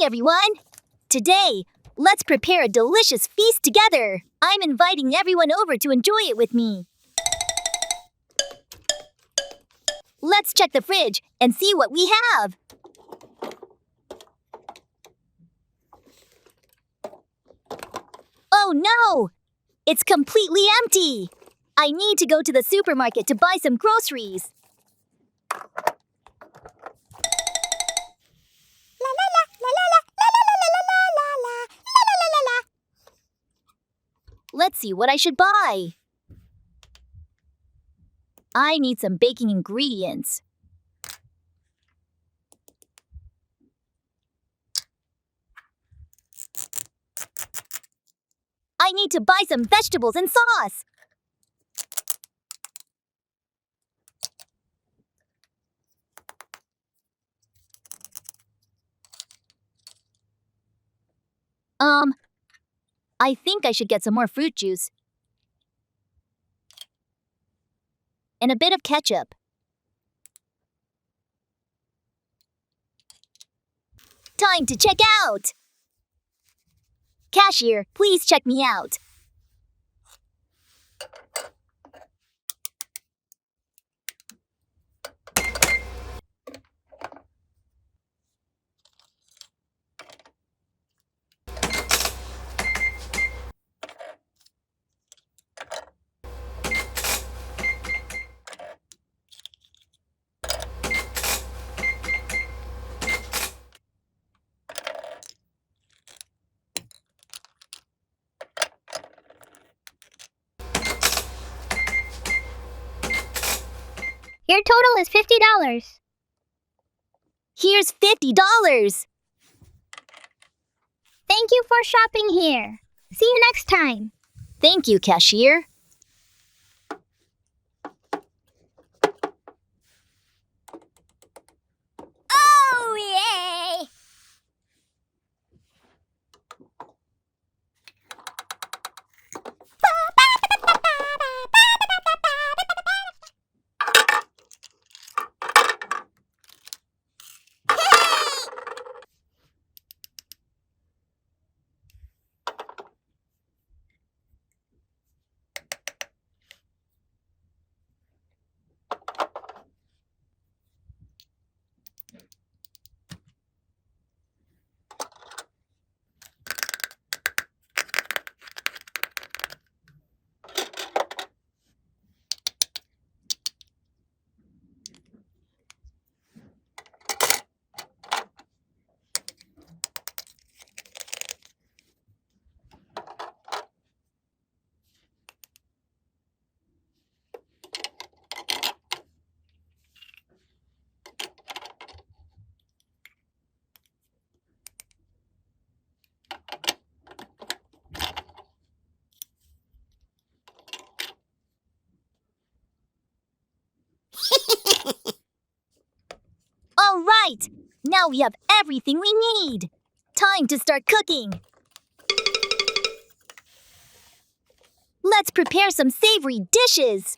Hi, everyone! Today, let's prepare a delicious feast together. I'm inviting everyone over to enjoy it with me. Let's check the fridge and see what we have. Oh no! It's completely empty! I need to go to the supermarket to buy some groceries. Let's see what I should buy. I need some baking ingredients. I need to buy some vegetables and sauce. I think I should get some more fruit juice. And a bit of ketchup. Time to check out! Cashier, please check me out. Your total is $50. Here's $50. Thank you for shopping here. See you next time. Thank you, cashier. Oh, yay! All right! Now we have everything we need. Time to start cooking. Let's prepare some savory dishes.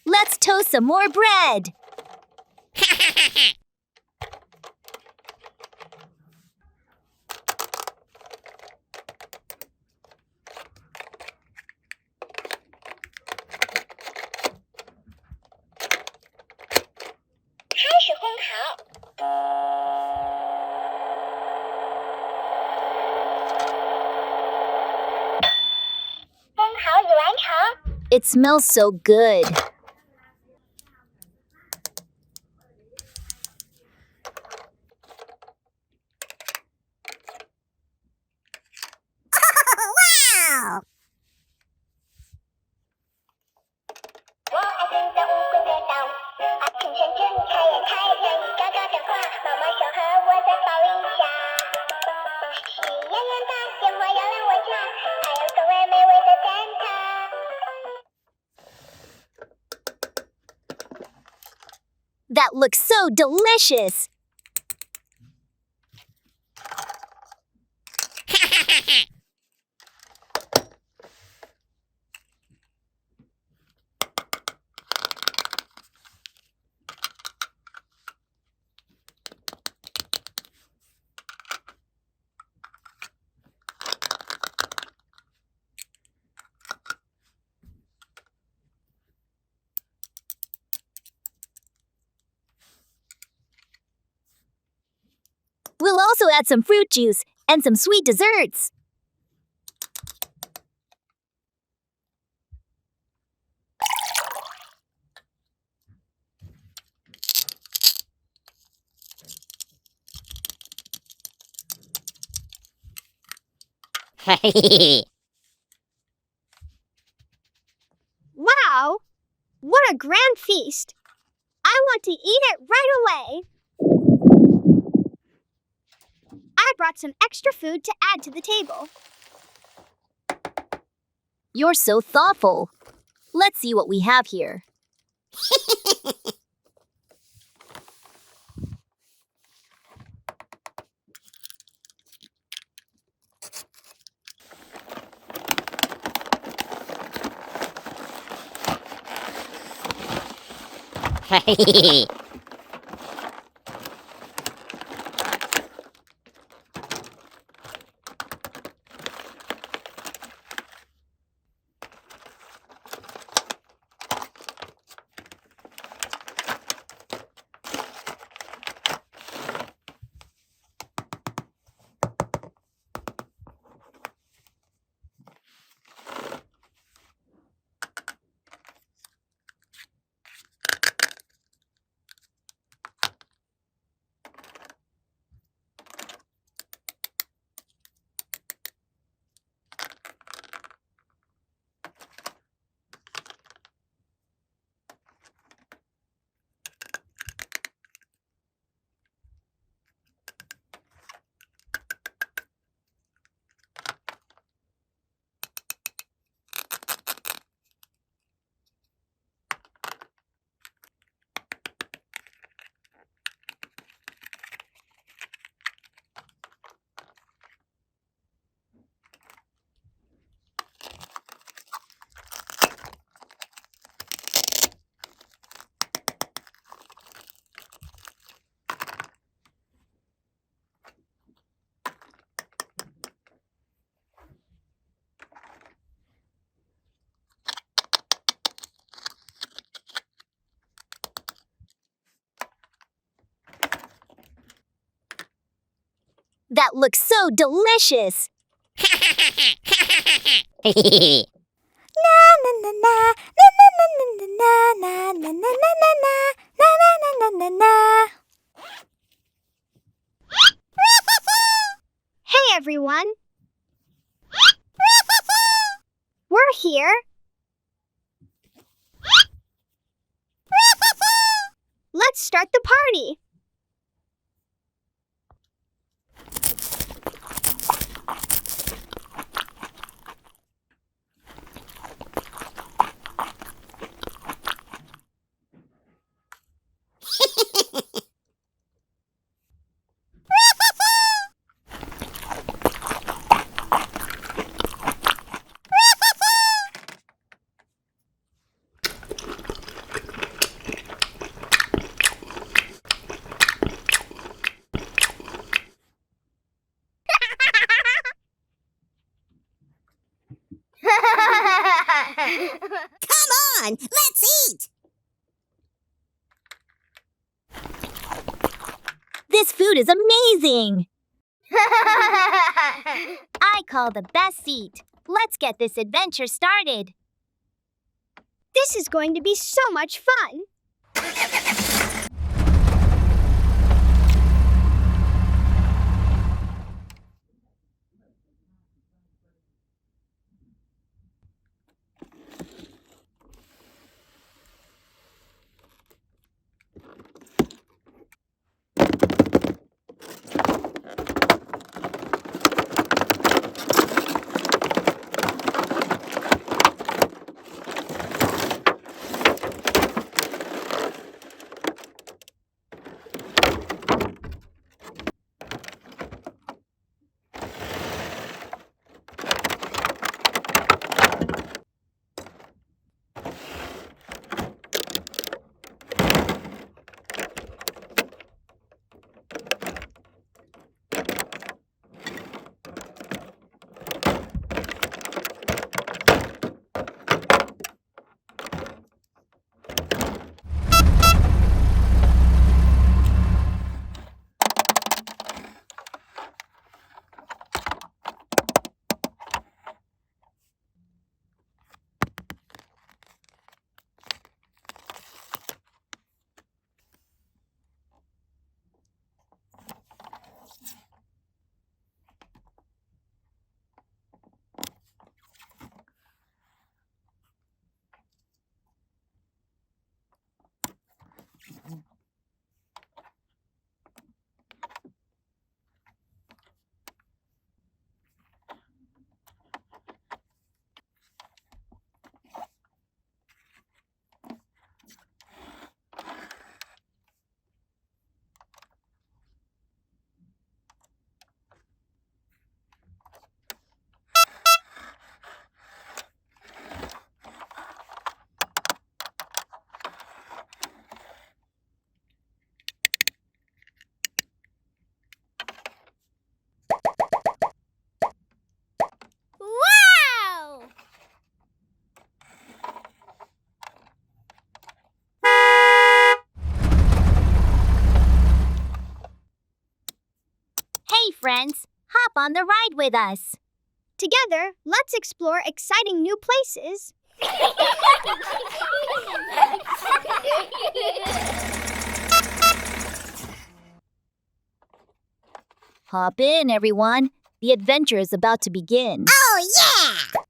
Let's toast some more bread. It smells so good. Wow! 我爱听动物滚铁道，啊，平常真开也开，让你嘎嘎的话，妈妈说。looks so delicious! We'll also add some fruit juice and some sweet desserts. Wow! What a grand feast! I want to eat it right away. I brought some extra food to add to the table. You're so thoughtful. Let's see what we have here. That looks so delicious! Hey everyone! We're here. Let's start the party. Come on, let's eat! This food is amazing! I call the best seat. Let's get this adventure started. This is going to be so much fun. friends. Hop on the ride with us. Together, let's explore exciting new places. Hop in, everyone. The adventure is about to begin. Oh, yeah!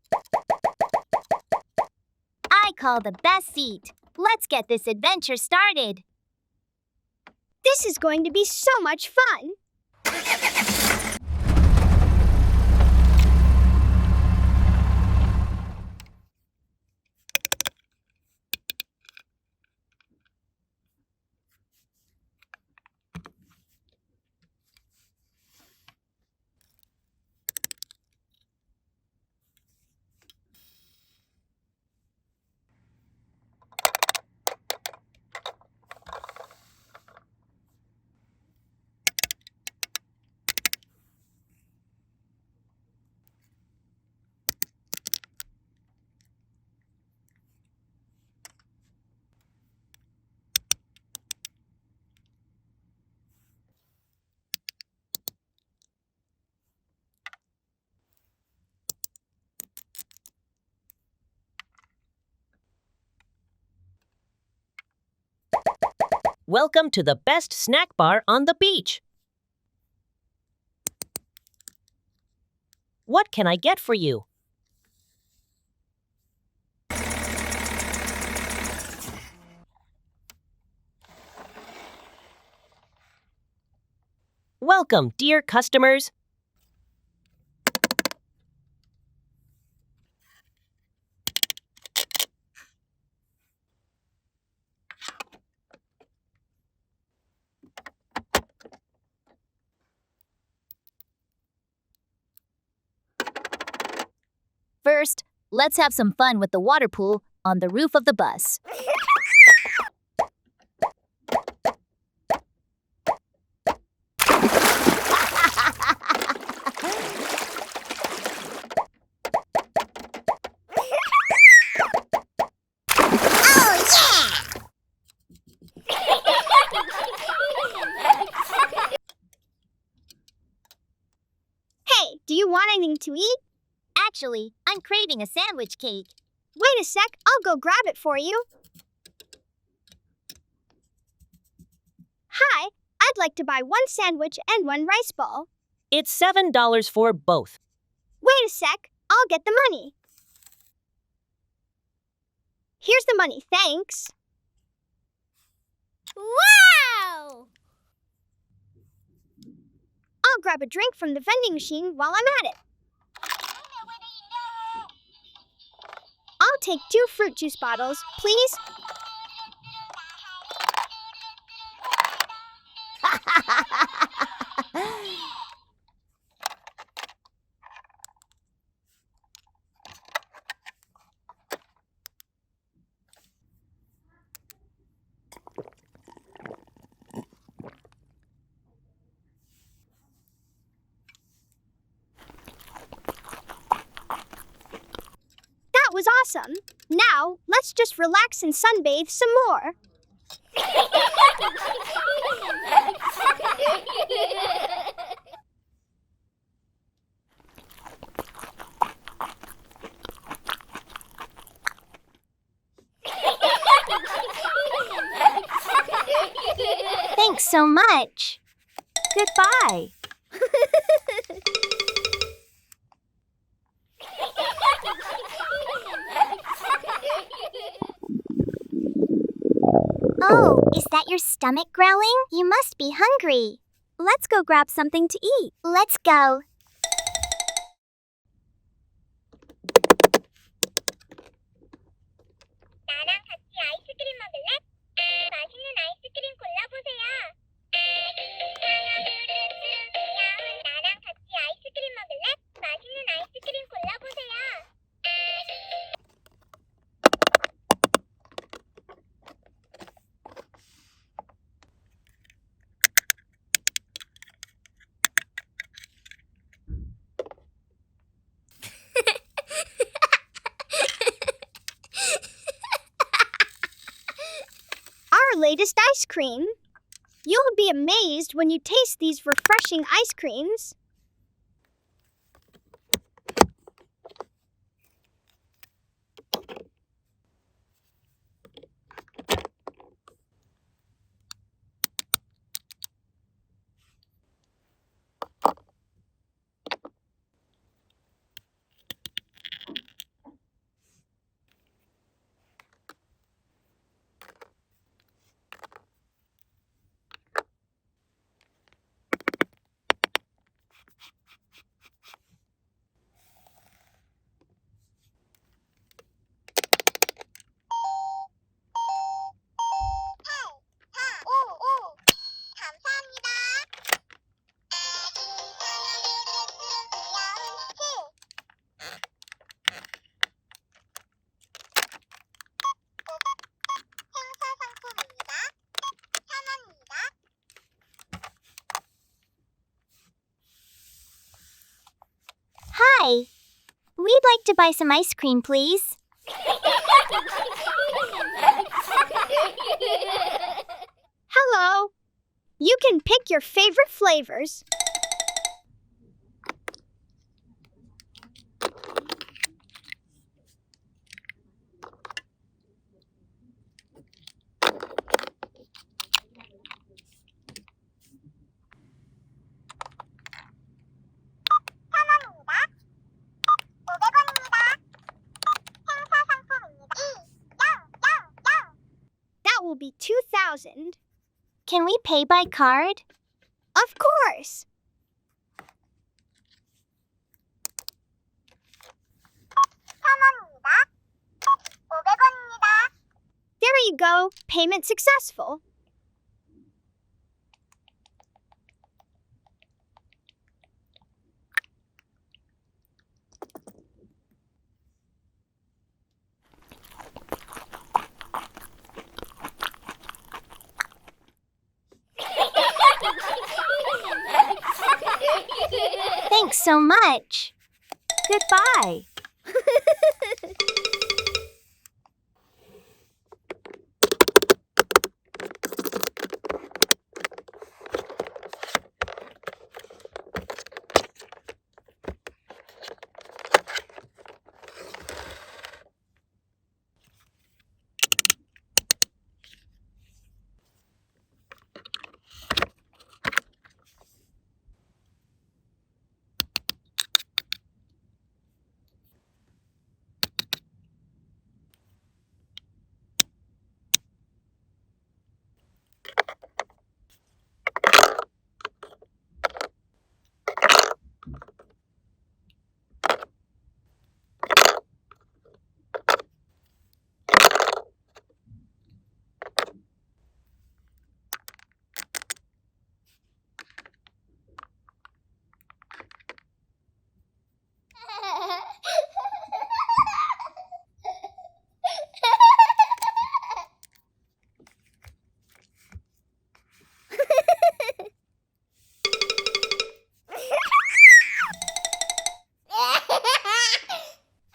I call the best seat. Let's get this adventure started. This is going to be so much fun. Welcome to the best snack bar on the beach. What can I get for you? Welcome, dear customers. First, let's have some fun with the water pool on the roof of the bus. Hey, do you want anything to eat? Actually, I'm craving a sandwich cake. Wait a sec, I'll go grab it for you. Hi, I'd like to buy one sandwich and one rice ball. It's $7 for both. Wait a sec, I'll get the money. Here's the money, thanks. Wow! I'll grab a drink from the vending machine while I'm at it. I'll take 2 fruit juice bottles, please. That was awesome. Now, let's just relax and sunbathe some more. Thanks so much. Goodbye. Oh, is that your stomach growling? You must be hungry. Let's go grab something to eat. Let's go. 나랑 같이 아이스크림 먹을래? 맛있는 아이스크림 골라보세요. 나랑 같이 아이스크림 먹을래? 맛있는 아이스크림 골라보세요. Our latest ice cream. You'll be amazed when you taste these refreshing ice creams. Hi. We'd like to buy some ice cream, please. Hello. You can pick your favorite flavors. That will be 2,000. Can we pay by card? Of course. There you go. Payment successful. Thanks so much. Goodbye.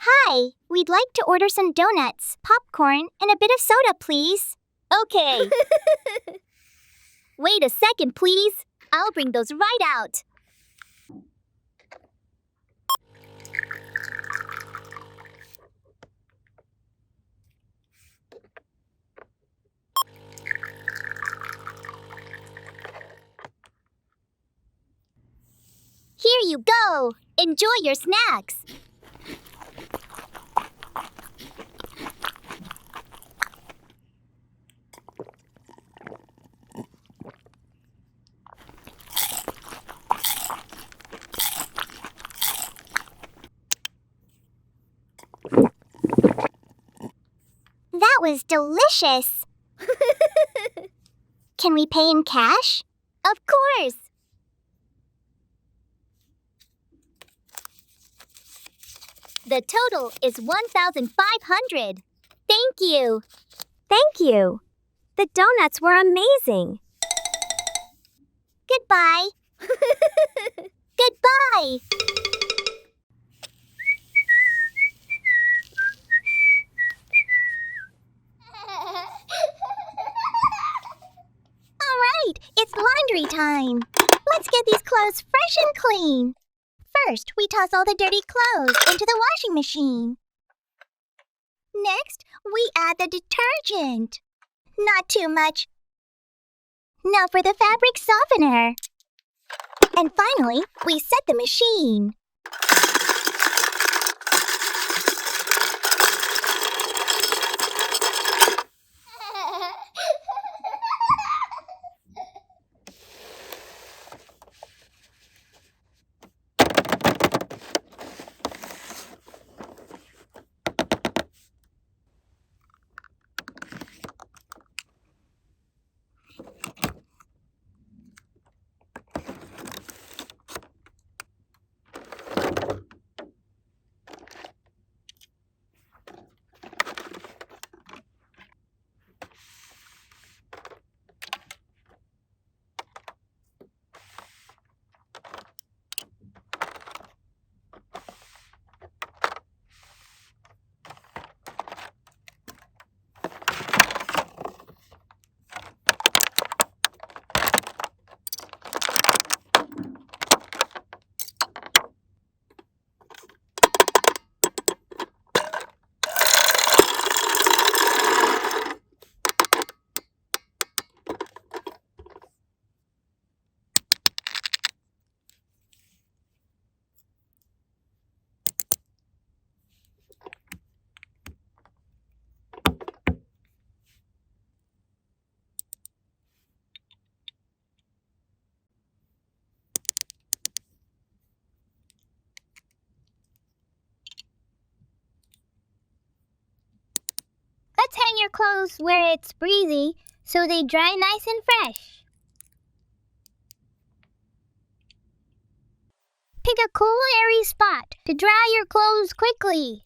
Hi. We'd like to order some donuts, popcorn, and a bit of soda, please. Okay. Wait a second, please. I'll bring those right out. Here you go. Enjoy your snacks. That was delicious. Can we pay in cash? Of course. The total is 1,500. Thank you. Thank you. The donuts were amazing. Goodbye. Goodbye. All right, it's laundry time. Let's get these clothes fresh and clean. First, we toss all the dirty clothes into the washing machine. Next, we add the detergent. Not too much. Now for the fabric softener. And finally, we set the machine. your clothes where it's breezy so they dry nice and fresh. Pick a cool, airy spot to dry your clothes quickly.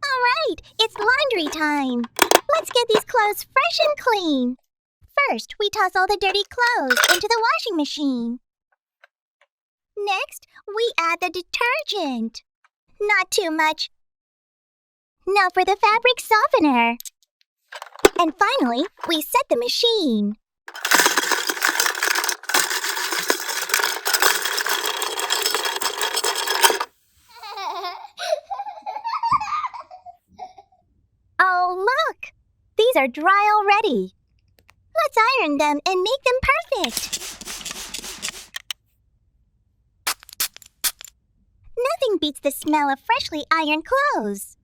All right, it's laundry time. Let's get these clothes fresh and clean. First, we toss all the dirty clothes into the washing machine. Next, we add the detergent. Not too much. Now for the fabric softener. And finally, we set the machine. Oh, look! These are dry already. Let's iron them and make them perfect. Nothing beats the smell of freshly ironed clothes.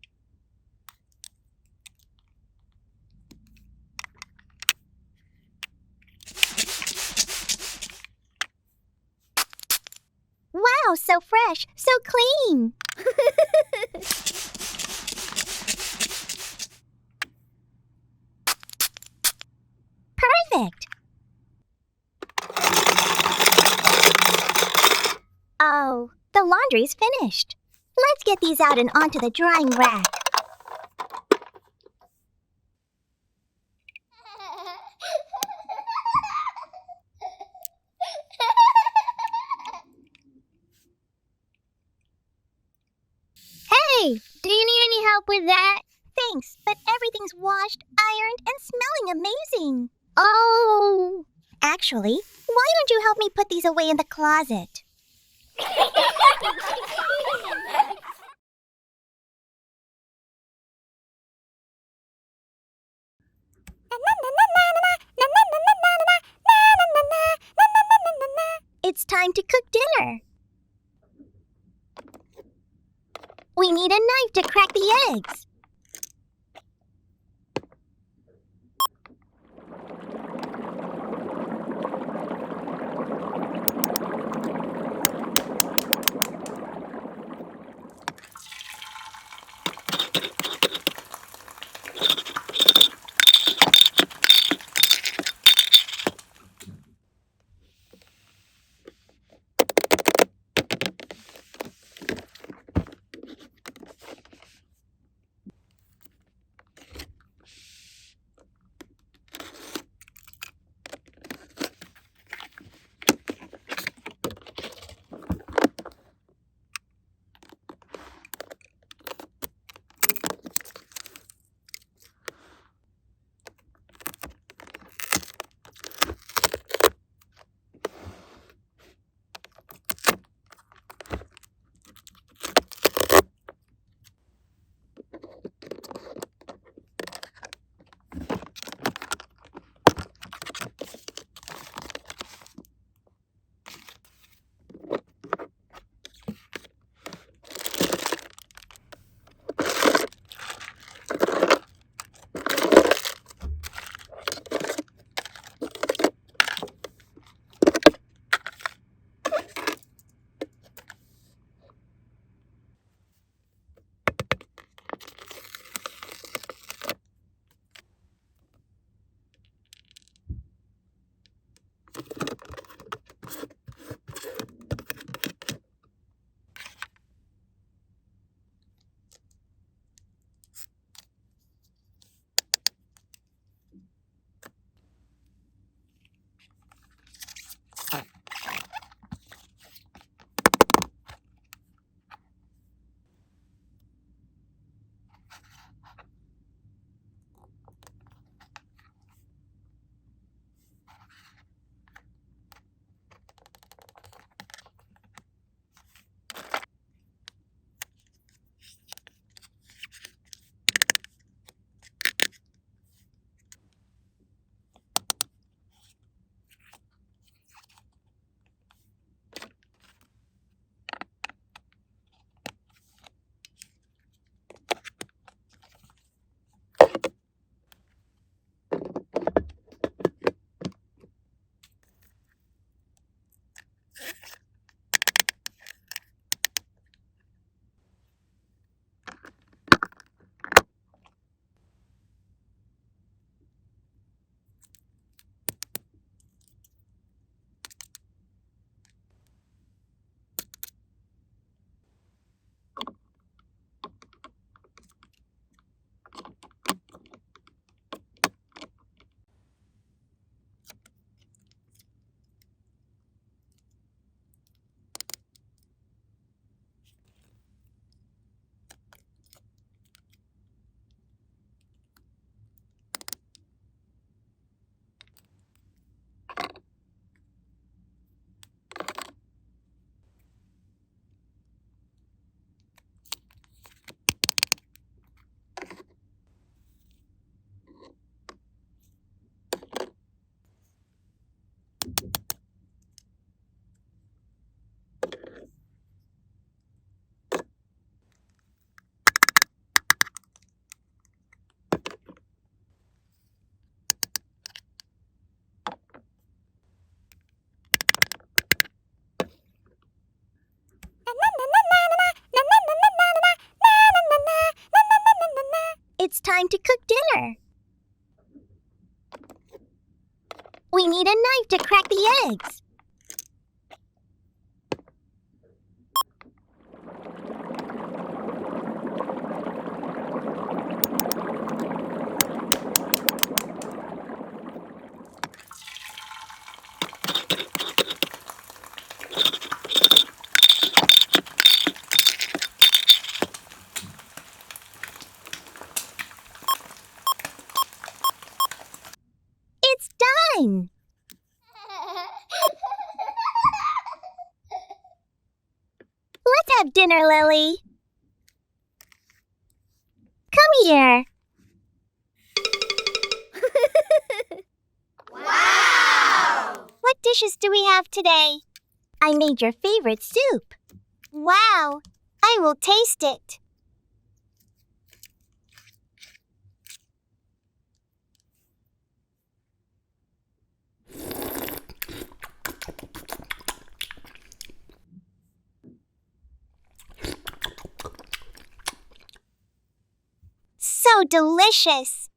Wow, so fresh, so clean. Perfect. Oh, the laundry's finished. Let's get these out and onto the drying rack. Hey, do you need any help with that? Thanks, but everything's washed, ironed, and smelling amazing. Oh, Actually, why don't you help me put these away in the closet? It's time to cook dinner. We need a knife to crack the eggs. It's time to cook dinner. We need a knife to crack the eggs. It's done! Let's have dinner, Lily. Come here. Wow! What dishes do we have today? I made your favorite soup. Wow! I will taste it. So delicious.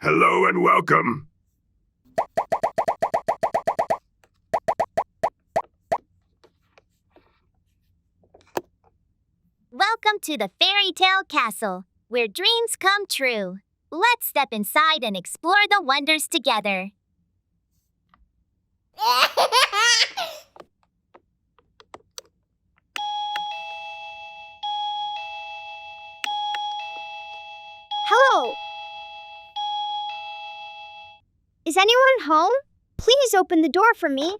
Hello and welcome. Welcome to the Fairy Tale Castle, where dreams come true. Let's step inside and explore the wonders together. Hello. Is anyone home? Please open the door for me.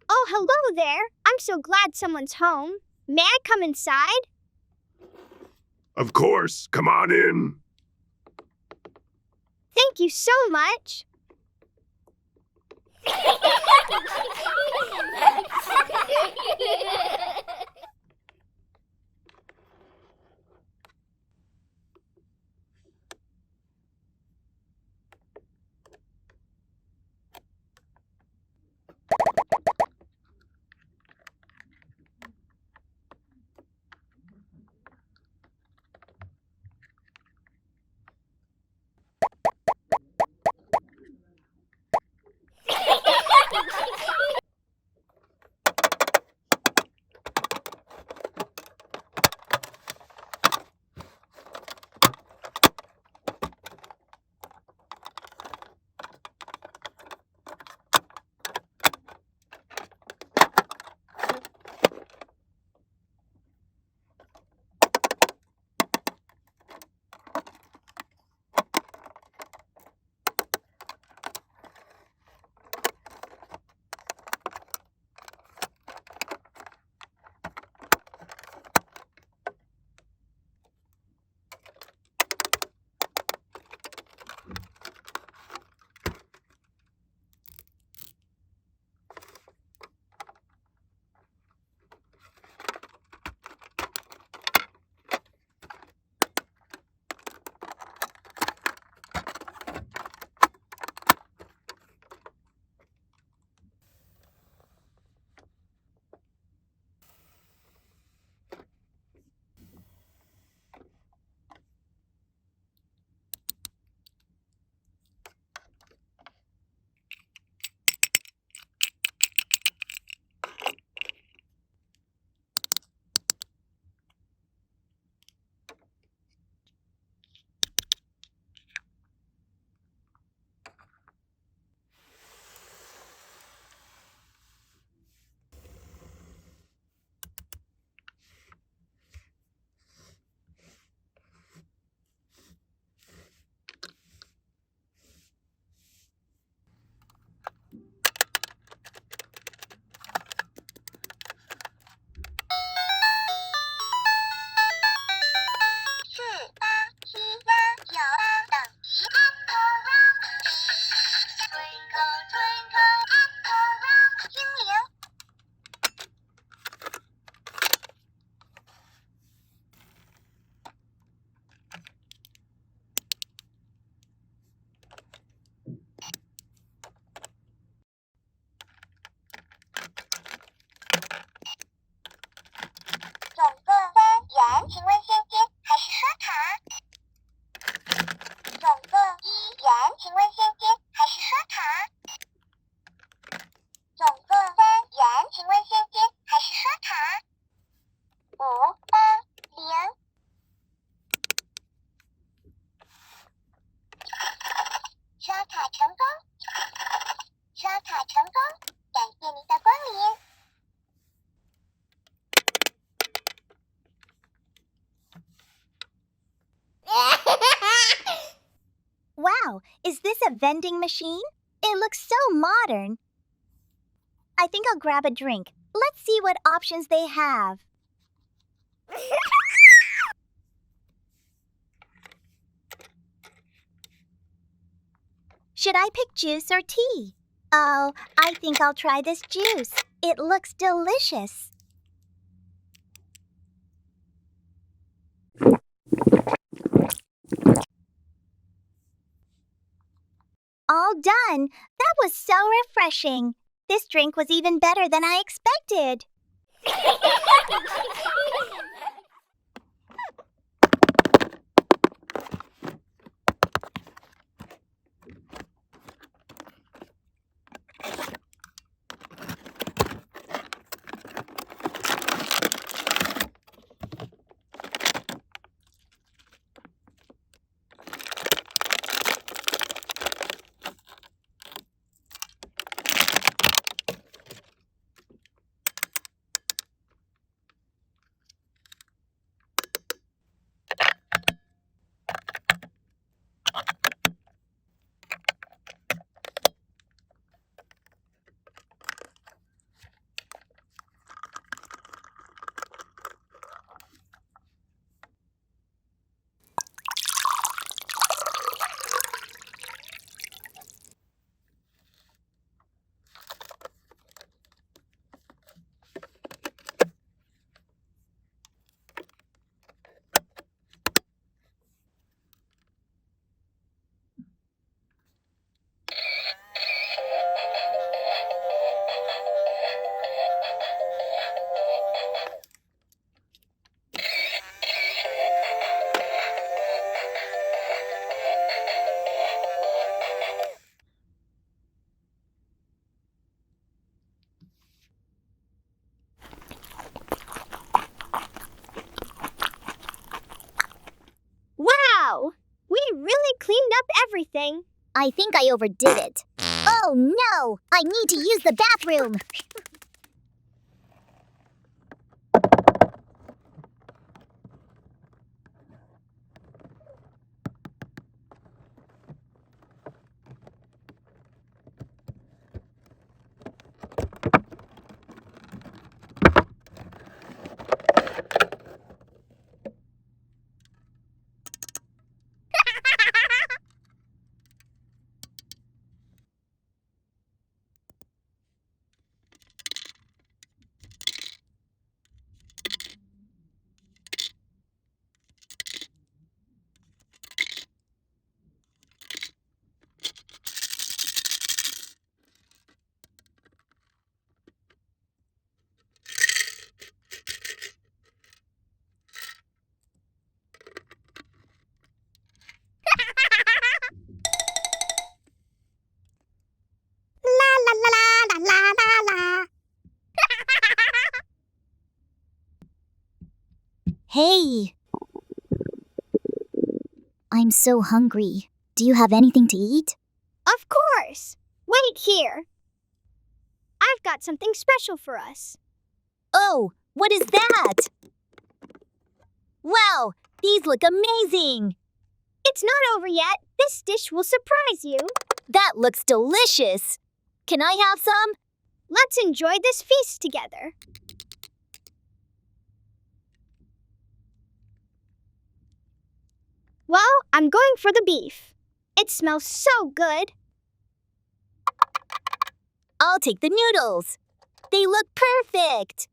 Oh, hello there. I'm so glad someone's home. May I come inside? Of course, come on in. Thank you so much. Wow, is this a vending machine? It looks so modern. I think I'll grab a drink. Let's see what options they have. Should I pick juice or tea? Oh, I think I'll try this juice. It looks delicious. All done. That was so refreshing. This drink was even better than I expected. Wow! We really cleaned up everything. I think I overdid it. Oh no! I need to use the bathroom! La la la la la la la. Hey! I'm so hungry. Do you have anything to eat? Of course! Wait here. I've got something special for us. Oh, what is that? Wow, these look amazing! It's not over yet. This dish will surprise you. That looks delicious! Can I have some? Let's enjoy this feast together. Well, I'm going for the beef. It smells so good. I'll take the noodles. They look perfect!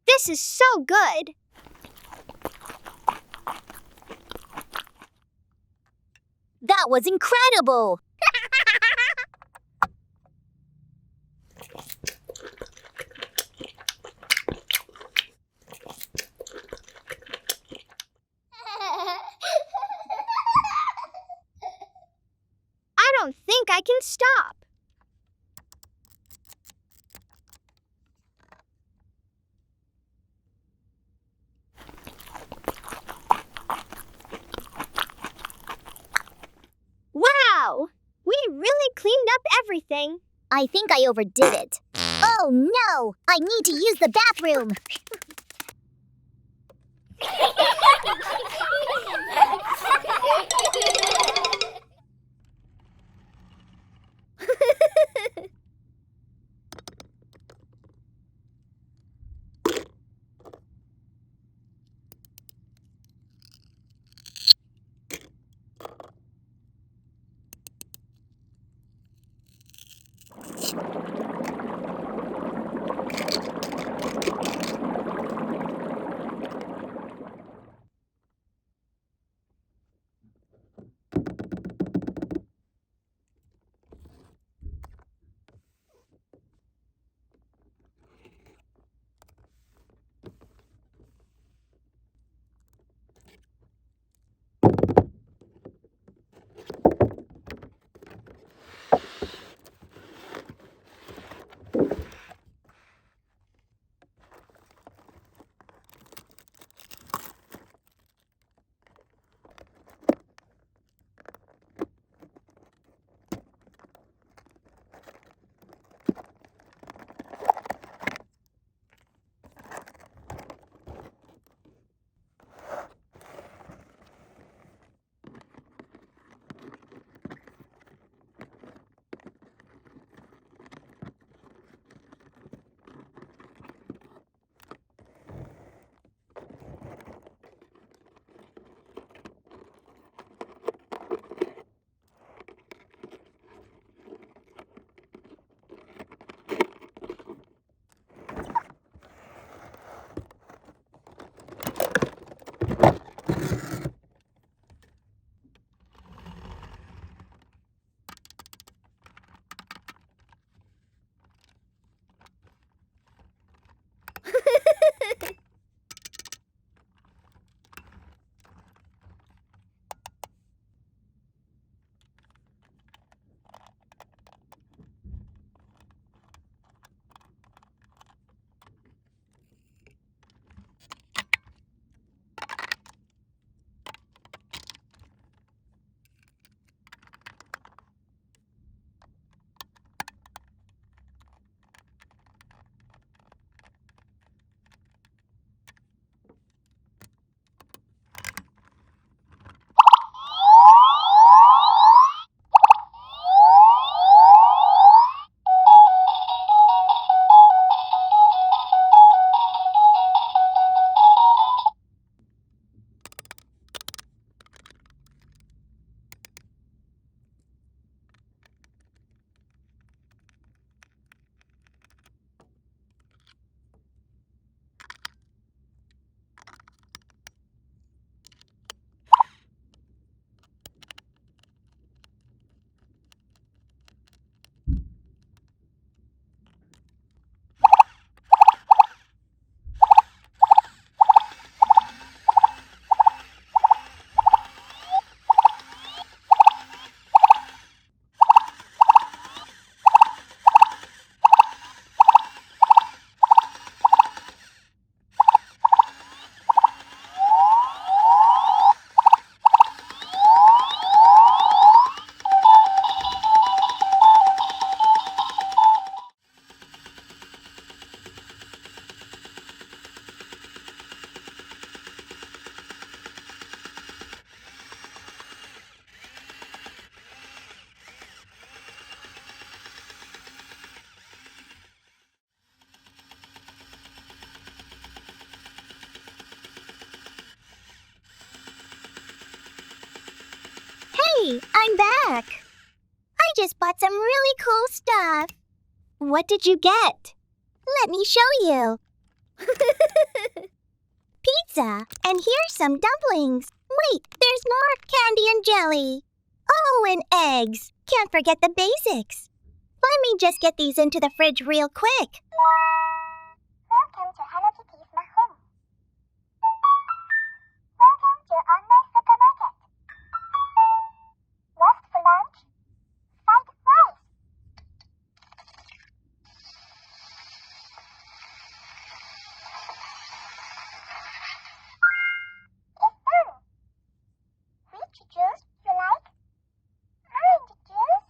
This is so good. That was incredible! I don't think I can stop. Wow! We really cleaned up everything. I think I overdid it. Oh no! I need to use the bathroom! I'm back. I just bought some really cool stuff. What did you get? Let me show you. Pizza, and here's some dumplings. Wait, there's more candy and jelly. Oh, and eggs. Can't forget the basics. Let me just get these into the fridge real quick. Welcome to Hello Kitty's home. Welcome to online supermarket. Last for lunch, fried rice. It's done. Which juice you like? Orange juice?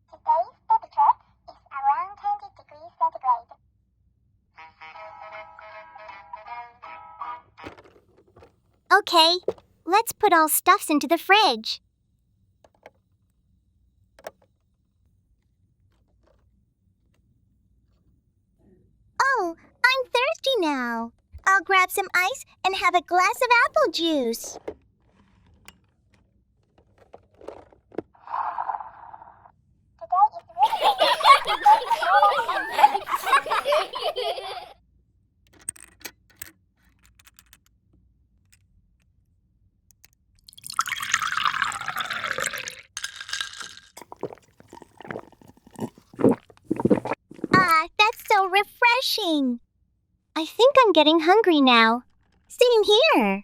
Today's temperature is around 20 degrees centigrade. Okay, let's put all stuffs into the fridge. Oh, I'm thirsty now. I'll grab some ice and have a glass of apple juice. Ah, that's so refreshing. I think I'm getting hungry now. Same here.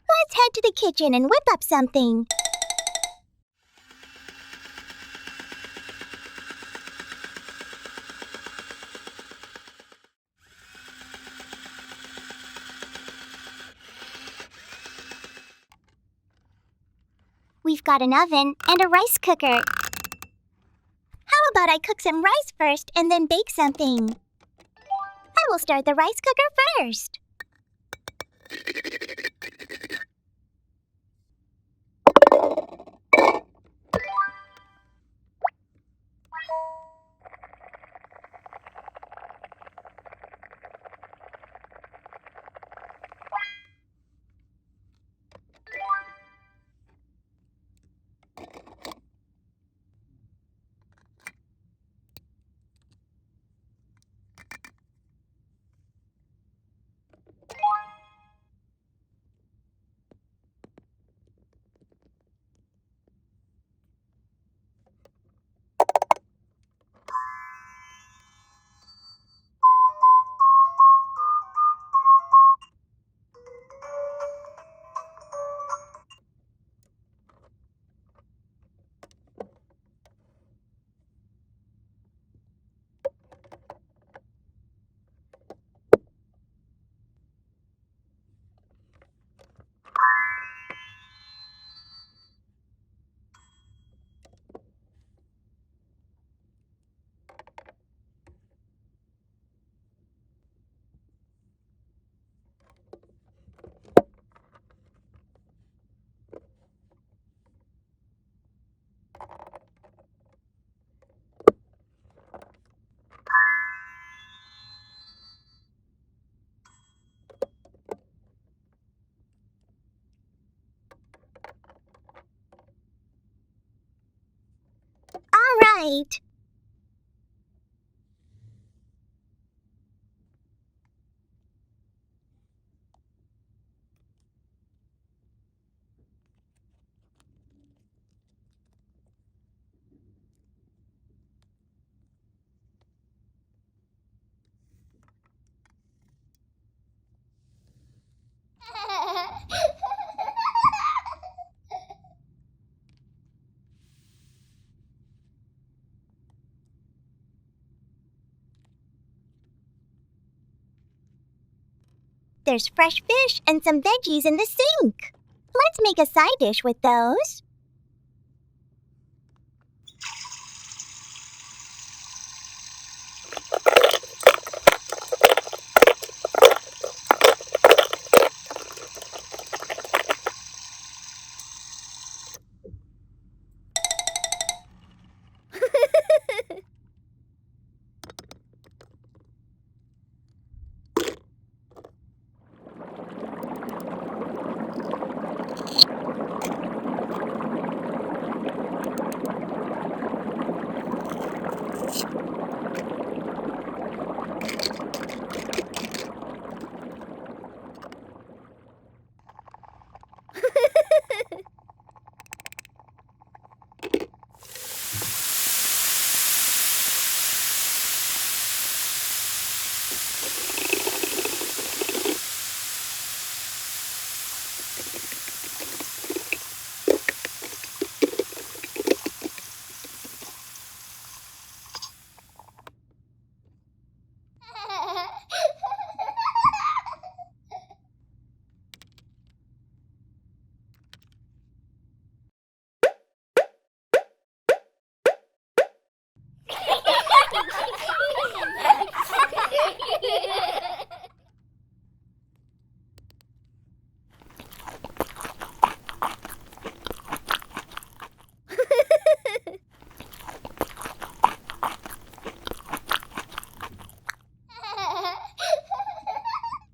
Let's head to the kitchen and whip up something. We've got an oven and a rice cooker. How about I cook some rice first and then bake something? I will start the rice cooker first. All right. There's fresh fish and some veggies in the sink. Let's make a side dish with those.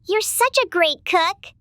You're such a great cook.